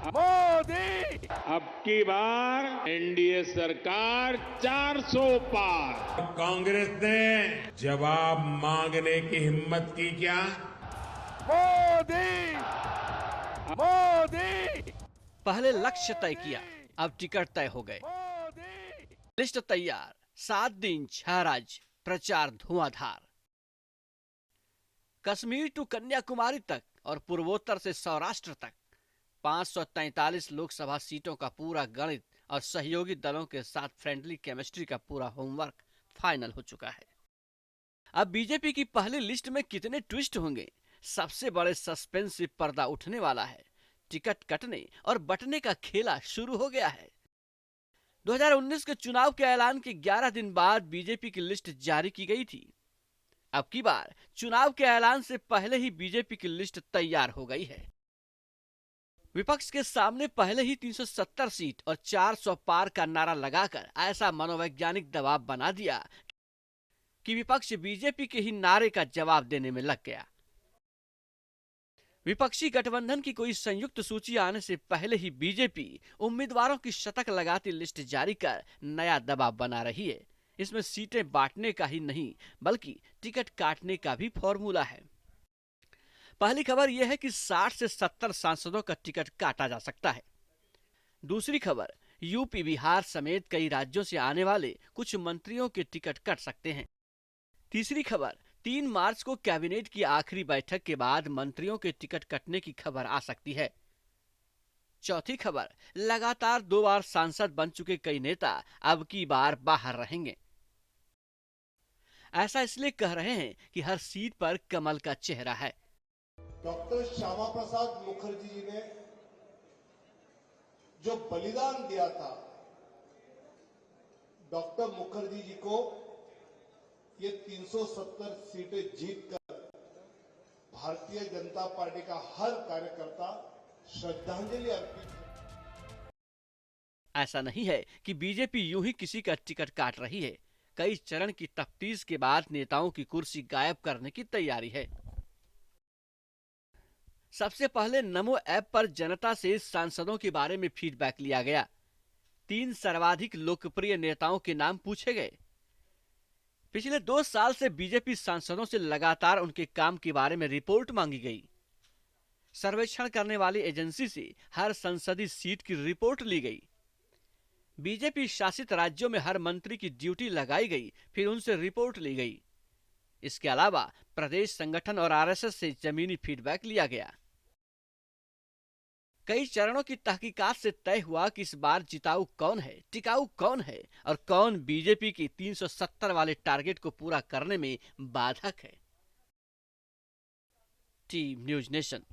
मोदी। अब की बार एनडीए सरकार 400 पार। कांग्रेस ने जवाब मांगने की हिम्मत की क्या? मोदी, मोदी, पहले लक्ष्य तय किया, अब टिकट तय हो गए। मोदी। लिस्ट तैयार, 7 दिन 6 राज्य, प्रचार धुआंधार। कश्मीर टू कन्याकुमारी तक और पूर्वोत्तर से सौराष्ट्र तक 543 लोकसभा सीटों का पूरा गणित और सहयोगी दलों के साथ फ्रेंडली केमिस्ट्री का पूरा होमवर्क फाइनल हो चुका है। अब बीजेपी की पहली लिस्ट में कितने ट्विस्ट होंगे, सबसे बड़े सस्पेंस से पर्दा उठने वाला है। टिकट कटने और बंटने का खेला शुरू हो गया है। 2019 के चुनाव के ऐलान के 11 दिन बाद बीजेपी की लिस्ट जारी की गई थी। अब की बार चुनाव के ऐलान से पहले ही बीजेपी की लिस्ट तैयार हो गई है। विपक्ष के सामने पहले ही 370 सीट और 400 पार का नारा लगाकर ऐसा मनोवैज्ञानिक दबाव बना दिया कि विपक्ष बीजेपी के ही नारे का जवाब देने में लग गया। विपक्षी गठबंधन की कोई संयुक्त सूची आने से पहले ही बीजेपी उम्मीदवारों की शतक लगाती लिस्ट जारी कर नया दबाव बना रही है। इसमें सीटें बांटने का ही नहीं बल्कि टिकट काटने का भी फॉर्मूला है। पहली खबर यह है कि 60 से 70 सांसदों का टिकट काटा जा सकता है। दूसरी खबर, यूपी बिहार समेत कई राज्यों से आने वाले कुछ मंत्रियों के टिकट कट सकते हैं। तीसरी खबर, 3 मार्च को कैबिनेट की आखिरी बैठक के बाद मंत्रियों के टिकट कटने की खबर आ सकती है। चौथी खबर, लगातार 2 बार सांसद बन चुके कई नेता अब की बार बाहर रहेंगे। ऐसा इसलिए कह रहे हैं कि हर सीट पर कमल का चेहरा है। डॉक्टर श्यामा प्रसाद मुखर्जी जी ने जो बलिदान दिया था, डॉक्टर मुखर्जी जी को ये 370 सीटें जीतकर भारतीय जनता पार्टी का हर कार्यकर्ता श्रद्धांजलि अर्पित। ऐसा नहीं है कि बीजेपी यूं ही किसी का टिकट काट रही है। कई चरण की तफ्तीश के बाद नेताओं की कुर्सी गायब करने की तैयारी है। सबसे पहले नमो ऐप पर जनता से सांसदों के बारे में फीडबैक लिया गया। 3 सर्वाधिक लोकप्रिय नेताओं के नाम पूछे गए। पिछले 2 साल से बीजेपी सांसदों से लगातार उनके काम के बारे में रिपोर्ट मांगी गई। सर्वेक्षण करने वाली एजेंसी से हर संसदीय सीट की रिपोर्ट ली गई। बीजेपी शासित राज्यों में हर मंत्री की ड्यूटी लगाई गई, फिर उनसे रिपोर्ट ली गई। इसके अलावा प्रदेश संगठन और आरएसएस से जमीनी फीडबैक लिया गया। कई चरणों की तहकीकात से तय हुआ कि इस बार जिताऊ कौन है, टिकाऊ कौन है और कौन बीजेपी की 370 वाले टारगेट को पूरा करने में बाधक है। Team news nation.